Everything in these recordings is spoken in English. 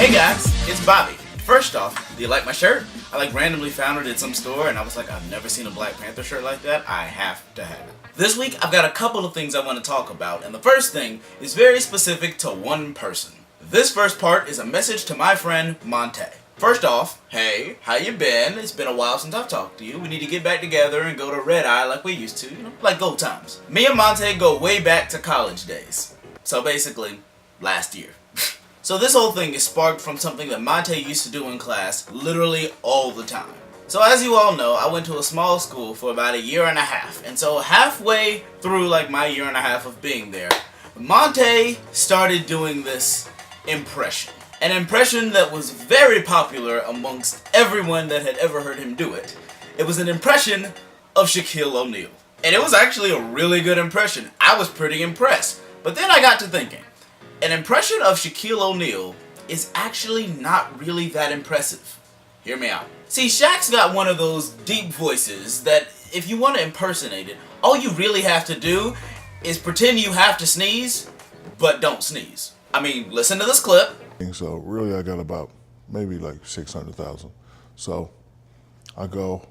Hey guys, it's Bobby. First off, do you like my shirt? I randomly found it at some store and I was like, I've never seen a Black Panther shirt like that. I have to have it. This week I've got a couple of things I want to talk about, and the first thing is very specific to one person. This first part is a message to my friend Monte. First off, hey, how you been? It's been a while since I've talked to you. We need to get back together and go to Red Eye like we used to, like old times. Me and Monte go way back to college days. So basically, last year. So this whole thing is sparked from something that Monte used to do in class literally all the time. So as you all know, I went to a small school for about a year and a half, and so halfway through my year and a half of being there, Monte started doing this impression. An impression that was very popular amongst everyone that had ever heard him do it. It was an impression of Shaquille O'Neal. And it was actually a really good impression. I was pretty impressed. But then I got to thinking, an impression of Shaquille O'Neal is actually not really that impressive. Hear me out. See, Shaq's got one of those deep voices that if you want to impersonate it, all you really have to do is pretend you have to sneeze, but don't sneeze. I mean, listen to this clip. So really I got about maybe 600,000. So I go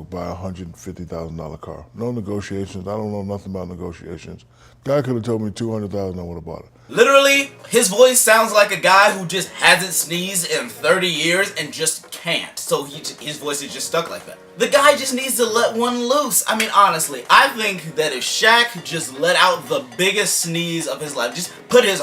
buy a $150,000 car. No negotiations. I don't know nothing about negotiations. Guy could have told me 200,000, I would have bought it. Literally, his voice sounds like a guy who just hasn't sneezed in 30 years and just can't. So his voice is just stuck like that. The guy just needs to let one loose. I mean, honestly, I think that if Shaq just let out the biggest sneeze of his life, just put his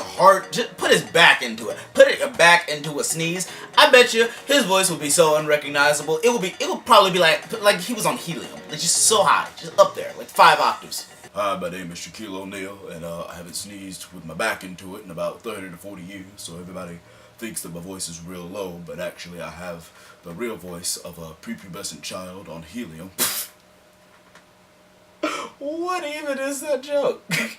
back into it, put it back into a sneeze, I bet you his voice would be so unrecognizable. It would probably be like he was on helium. It's just so high, just up there, 5 octaves. Hi, my name is Shaquille O'Neal, and I haven't sneezed with my back into it in about 30 to 40 years, so everybody thinks that my voice is real low, but actually I have the real voice of a prepubescent child on helium. What even is that joke? If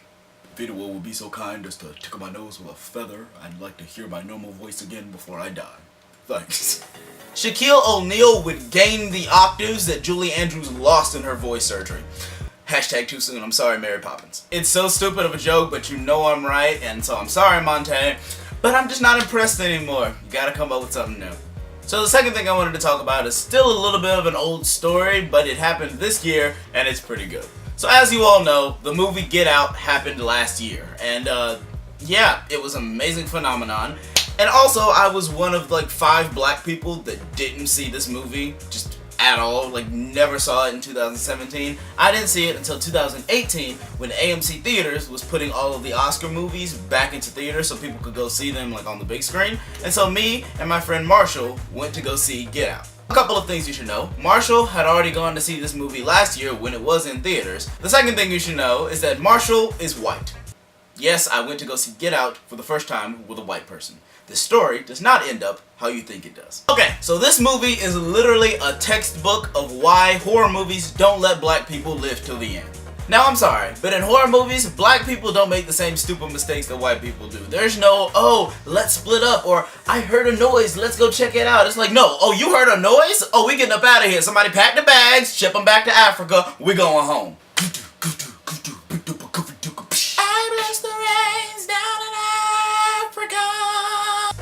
anyone would be so kind as to tickle my nose with a feather, I'd like to hear my normal voice again before I die. Thanks. Shaquille O'Neal would gain the octaves that Julie Andrews lost in her voice surgery. Hashtag too soon. I'm sorry, Mary Poppins. It's so stupid of a joke, but you know I'm right, and so I'm sorry, Monte. But I'm just not impressed anymore. You gotta come up with something new. So the second thing I wanted to talk about is still a little bit of an old story, but it happened this year, and it's pretty good. So as you all know, the movie Get Out happened last year, and yeah, it was an amazing phenomenon. And also, I was one of 5 black people that didn't see this movie, just at all, never saw it in 2017. I didn't see it until 2018 when AMC Theaters was putting all of the Oscar movies back into theaters so people could go see them on the big screen. And so me and my friend Marshall went to go see Get Out. A couple of things you should know. Marshall had already gone to see this movie last year when it was in theaters. The second thing you should know is that Marshall is white. Yes, I went to go see Get Out for the first time with a white person. The story does not end up how you think it does. Okay, so this movie is literally a textbook of why horror movies don't let black people live till the end. Now, I'm sorry, but in horror movies, black people don't make the same stupid mistakes that white people do. There's no, oh, let's split up, or I heard a noise, let's go check it out. It's like, no, oh, you heard a noise? Oh, we getting up out of here. Somebody pack the bags, ship them back to Africa, we going home.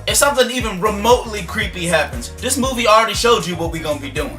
If something even remotely creepy happens, this movie already showed you what we gonna be doing.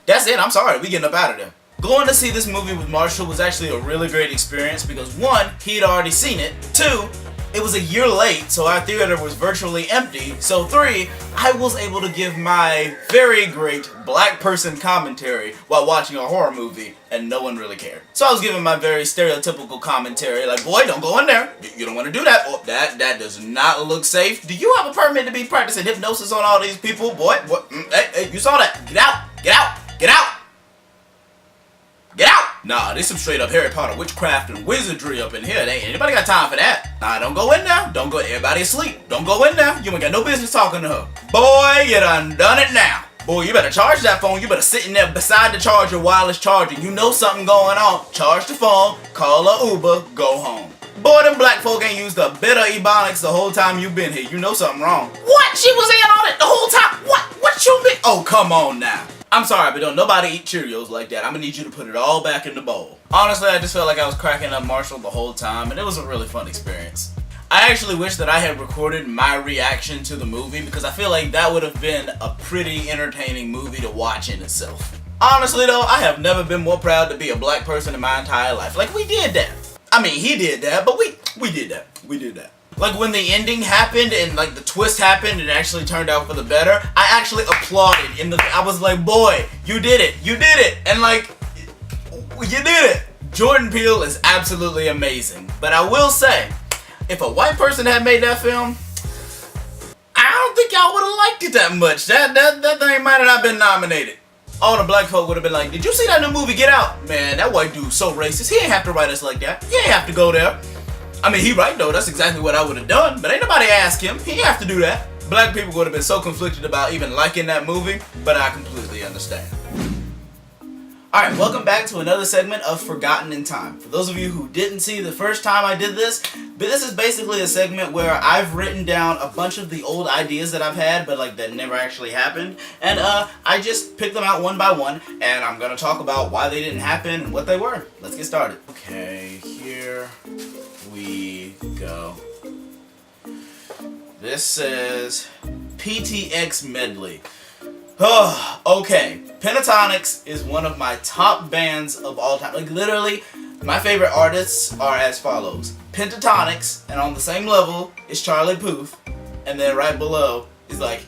That's it, I'm sorry, we getting up out of there. Going to see this movie with Marshall was actually a really great experience because 1, he'd already seen it, 2, it was a year late, so our theater was virtually empty, so 3, I was able to give my very great black person commentary while watching a horror movie, and no one really cared. So I was giving my very stereotypical commentary, like, boy, don't go in there, you don't want to do that, oh, that does not look safe. Do you have a permit to be practicing hypnosis on all these people, boy? What? Hey, you saw that, get out, get out, get out! Get out! Nah, there's some straight up Harry Potter witchcraft and wizardry up in here. Ain't anybody got time for that. Nah, don't go in there. Don't go. Everybody asleep. Don't go in there. You ain't got no business talking to her. Boy, you done it now. Boy, you better charge that phone. You better sit in there beside the charger while it's charging. You know something going on. Charge the phone. Call a Uber. Go home. Boy, them black folk ain't used a bit of ebonics the whole time you been here. You know something wrong. What? She was in on it the whole time? What you mean? Oh, come on now. I'm sorry, but don't nobody eat Cheerios like that. I'm gonna need you to put it all back in the bowl. Honestly, I just felt like I was cracking up Marshall the whole time, and it was a really fun experience. I actually wish that I had recorded my reaction to the movie because I feel like that would have been a pretty entertaining movie to watch in itself. Honestly though, I have never been more proud to be a black person in my entire life. Like, we did that. I mean, he did that, but we did that. We did that. Like, when the ending happened and like the twist happened and it actually turned out for the better, I actually applauded I was like, boy, you did it, and like, you did it. Jordan Peele is absolutely amazing, but I will say, if a white person had made that film, I don't think y'all would have liked it that much. That thing might have not been nominated. All the black folk would have been like, did you see that new movie, Get Out? Man, that white dude's so racist. He ain't have to write us like that. He ain't have to go there. I mean, he right though. That's exactly what I would have done. But ain't nobody asked him. He ain't have to do that. Black people would have been so conflicted about even liking that movie, but I completely understand. Alright, welcome back to another segment of Forgotten in Time. For those of you who didn't see the first time I did this is basically a segment where I've written down a bunch of the old ideas that I've had, but like that never actually happened. And I just picked them out one by one, and I'm gonna talk about why they didn't happen and what they were. Let's get started. Okay, here we go. This says PTX Medley. Oh, okay. Pentatonix is one of my top bands of all time. Like, literally, my favorite artists are as follows. Pentatonix, and on the same level is Charlie Puth, and then right below is like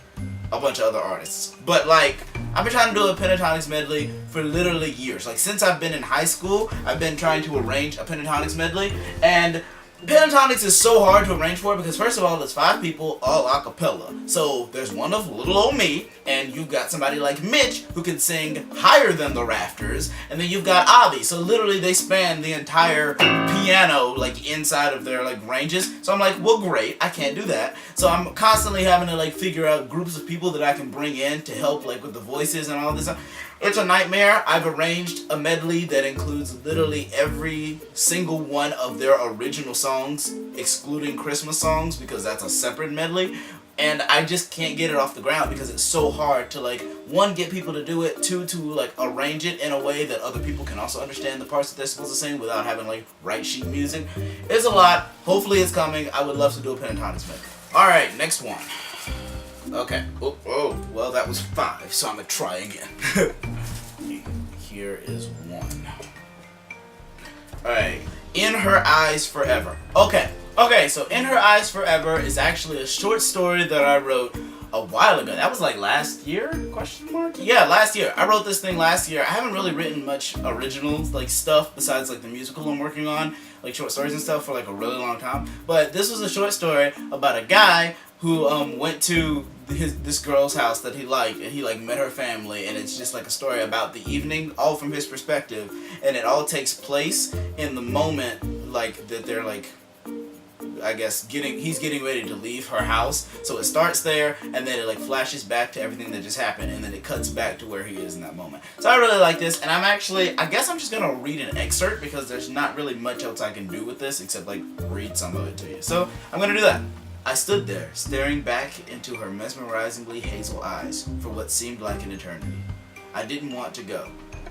a bunch of other artists. But like, I've been trying to do a Pentatonix medley for literally years. Like, since I've been in high school, I've been trying to arrange a Pentatonix medley, and Pentatonix is so hard to arrange for because first of all, there's 5 people all a cappella. So there's one of little old me, and you've got somebody like Mitch who can sing higher than the rafters, and then you've got Avi. So literally they span the entire piano like inside of their like ranges. So I'm like, well, great, I can't do that. So I'm constantly having to like figure out groups of people that I can bring in to help like with the voices and all this stuff. It's a nightmare. I've arranged a medley that includes literally every single one of their original songs, excluding Christmas songs, because that's a separate medley. And I just can't get it off the ground because it's so hard to like, 1, get people to do it, 2, to like arrange it in a way that other people can also understand the parts that they're supposed to sing without having like write sheet music. It's a lot. Hopefully it's coming. I would love to do a Pentatonix medley. Alright, next one. Okay. Oh, well, that was 5, so I'm gonna try again. Here is 1. Alright. In Her Eyes Forever. Okay, so In Her Eyes Forever is actually a short story that I wrote a while ago. That was like last year? Question mark? Yeah, last year. I wrote this thing last year. I haven't really written much original like stuff besides like the musical I'm working on, like short stories and stuff for like a really long time. But this was a short story about a guy who went to this girl's house that he liked, and he like met her family, and it's just like a story about the evening, all from his perspective, and it all takes place in the moment like that they're like, I guess he's getting ready to leave her house. So it starts there, and then it like flashes back to everything that just happened, and then it cuts back to where he is in that moment. So I really like this, and I guess I'm just gonna read an excerpt because there's not really much else I can do with this except like read some of it to you. So I'm gonna do that. I stood there, staring back into her mesmerizingly hazel eyes for what seemed like an eternity. I didn't want to go.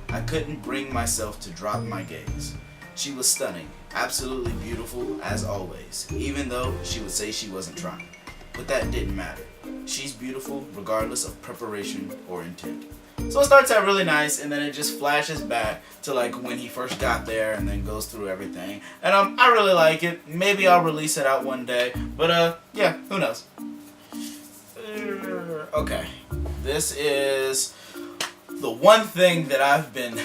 I couldn't bring myself to drop my gaze. She was stunning, absolutely beautiful as always, even though she would say she wasn't trying. But that didn't matter. She's beautiful regardless of preparation or intent. So it starts out really nice, and then it just flashes back to like when he first got there, and then goes through everything. And I really like it. Maybe I'll release it out one day, but yeah, who knows. Okay, this is the one thing that I've been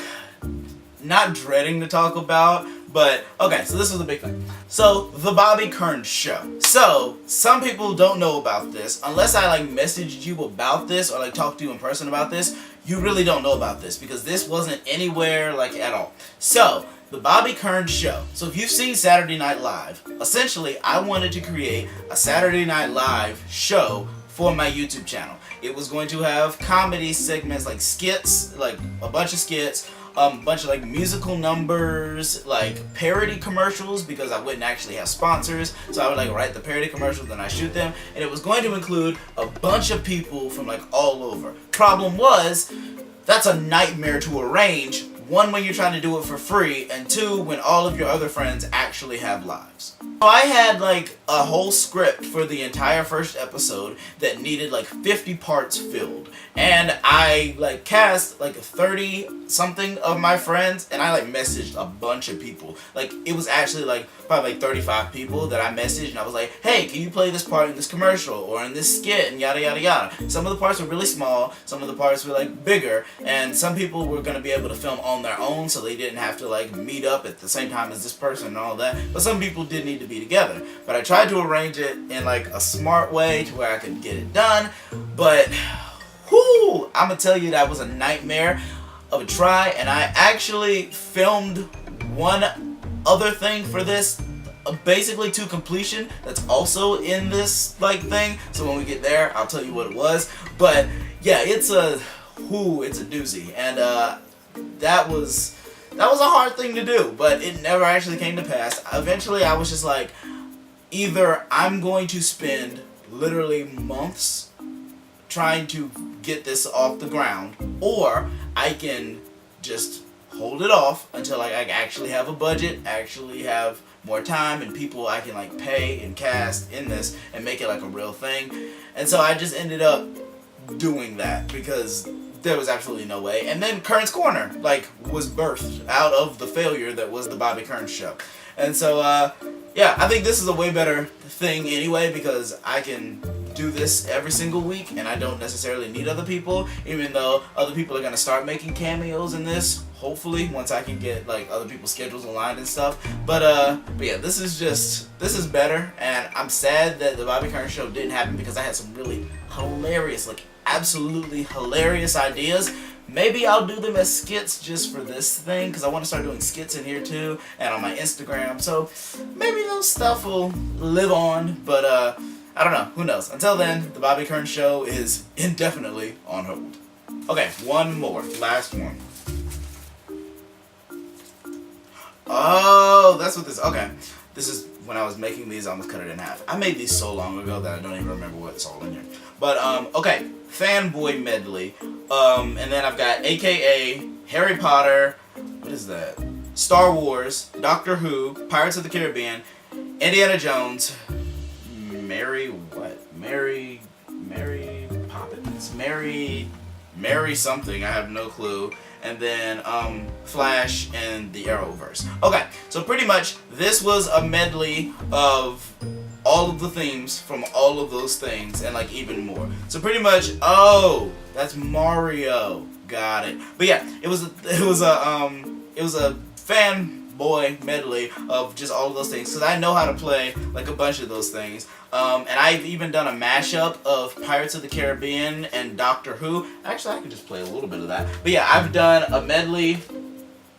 not dreading to talk about, but okay, so this was a big thing. So, the Bobby Kerns show. So, some people don't know about this. Unless I like messaged you about this or like talked to you in person about this, you really don't know about this because this wasn't anywhere like at all. So, the Bobby Kerns show. So if you've seen Saturday Night Live, essentially I wanted to create a Saturday Night Live show for my YouTube channel. It was going to have comedy segments like skits, like a bunch of skits, a bunch of like musical numbers, like parody commercials, because I wouldn't actually have sponsors, so I would like write the parody commercials, then I shoot them, and it was going to include a bunch of people from like all over. Problem was, that's a nightmare to arrange. One, when you're trying to do it for free, and two, when all of your other friends actually have lives. So I had like a whole script for the entire first episode that needed like 50 parts filled, and I like cast like 30 something of my friends, and I like messaged a bunch of people. Like it was actually like probably like 35 people that I messaged, and I was like, hey, can you play this part in this commercial or in this skit, and yada yada yada. Some of the parts were really small, some of the parts were like bigger, and some people were going to be able to film on their own, so they didn't have to like meet up at the same time as this person and all that, but some people did need to be together. But I tried to arrange it in like a smart way to where I could get it done, but whoo, I'm gonna tell you that was a nightmare of a try. And I actually filmed one other thing for this, basically to completion, that's also in this like thing, so when we get there I'll tell you what it was. But yeah, it's a doozy, and that was a hard thing to do, but it never actually came to pass. Eventually I was just like, either I'm going to spend literally months trying to get this off the ground, or I can just hold it off until like I actually have a budget, actually have more time, and people I can like pay and cast in this and make it like a real thing. And so I just ended up doing that because there was absolutely no way. And then Kerns Corner like was birthed out of the failure that was the Bobby Kerns show. And so yeah, I think this is a way better thing anyway, because I can do this every single week and I don't necessarily need other people, even though other people are going to start making cameos in this, hopefully, once I can get like other people's schedules aligned and stuff. But yeah, this is better, and I'm sad that the Bobby Kerns show didn't happen because I had some really hilarious, like absolutely hilarious ideas. Maybe I'll do them as skits just for this thing, because I want to start doing skits in here too, and on my Instagram, so maybe those stuff will live on, but I don't know, who knows. Until then, the Bobby Kerns show is indefinitely on hold. Okay, one more, last one. Oh, that's what this, okay. This is, when I was making these, I almost cut it in half. I made these so long ago that I don't even remember what's all in here. But, okay, fanboy medley. And then I've got AKA, Harry Potter, what is that? Star Wars, Doctor Who, Pirates of the Caribbean, Indiana Jones, Mary Poppins, Mary something, I have no clue. And then Flash and the Arrowverse. Okay, so pretty much this was a medley of all of the themes from all of those things and like even more. So pretty much, oh, that's Mario. Got it. But yeah, it was a fanboy medley of just all of those things, because I know how to play like a bunch of those things. And I've even done a mashup of Pirates of the Caribbean and Doctor Who. Actually, I could just play a little bit of that. But yeah, I've done a medley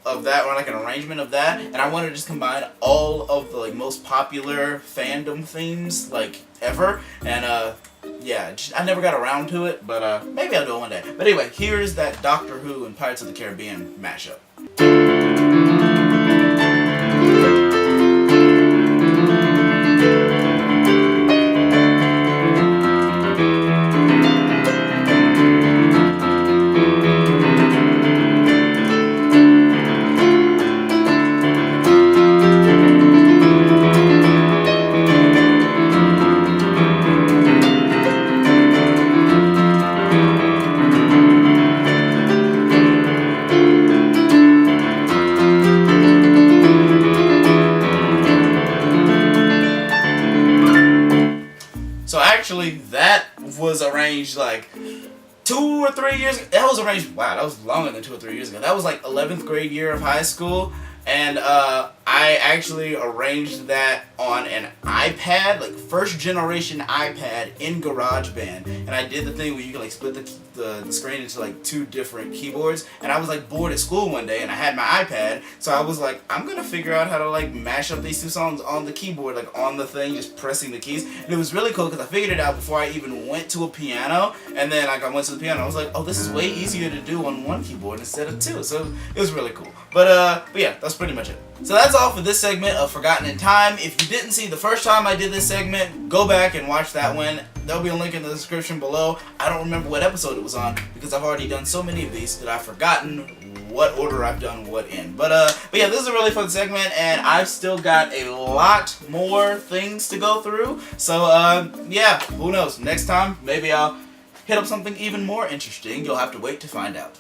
of that, or like an arrangement of that, and I want to just combine all of the like most popular fandom themes like ever. And yeah, I never got around to it, but maybe I'll do it one day. But anyway, here's that Doctor Who and Pirates of the Caribbean mashup. Actually, that was arranged like 2 or 3 years ago. That was arranged, wow, that was longer than 2 or 3 years ago. That was like 11th grade year of high school. And I actually arranged that on an iPad, like first generation iPad in GarageBand. And I did the thing where you can like split the screen into like 2 different keyboards. And I was like bored at school one day and I had my iPad. So I was like, I'm going to figure out how to like mash up these 2 songs on the keyboard, like on the thing, just pressing the keys. And it was really cool because I figured it out before I even went to a piano. And then like I went to the piano, I was like, oh, this is way easier to do on 1 keyboard instead of 2. So it was really cool. But yeah, that's was pretty much it. So that's all for this segment of Forgotten in Time. If you didn't see the first time I did this segment, go back and watch that one. There'll be a link in the description below. I don't remember what episode it was on because I've already done so many of these that I've forgotten what order I've done what in. But yeah, this is a really fun segment, and I've still got a lot more things to go through. So yeah, who knows? Next time, maybe I'll hit up something even more interesting. You'll have to wait to find out.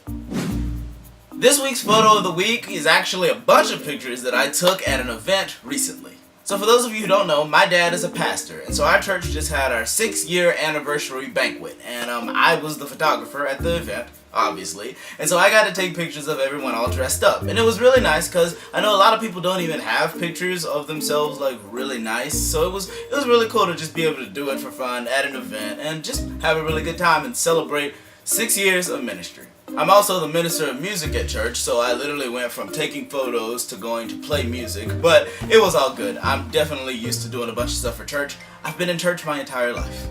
This week's photo of the week is actually a bunch of pictures that I took at an event recently. So for those of you who don't know, my dad is a pastor, and so our church just had our 6-year anniversary banquet, and I was the photographer at the event, obviously, and so I got to take pictures of everyone all dressed up, and it was really nice because I know a lot of people don't even have pictures of themselves like really nice, so it was really cool to just be able to do it for fun at an event and just have a really good time and celebrate 6 years of ministry. I'm also the minister of music at church, so I literally went from taking photos to going to play music, but it was all good. I'm definitely used to doing a bunch of stuff for church. I've been in church my entire life.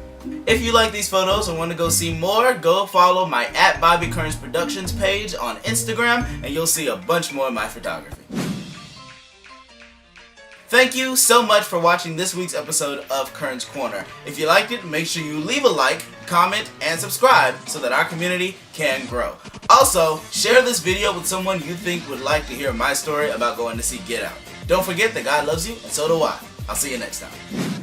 If you like these photos and want to go see more, go follow my @BobbyKerns Productions page on Instagram, and you'll see a bunch more of my photography. Thank you so much for watching this week's episode of Kerns Corner. If you liked it, make sure you leave a like, comment, and subscribe so that our community can grow. Also, share this video with someone you think would like to hear my story about going to see Get Out. Don't forget that God loves you, and so do I. I'll see you next time.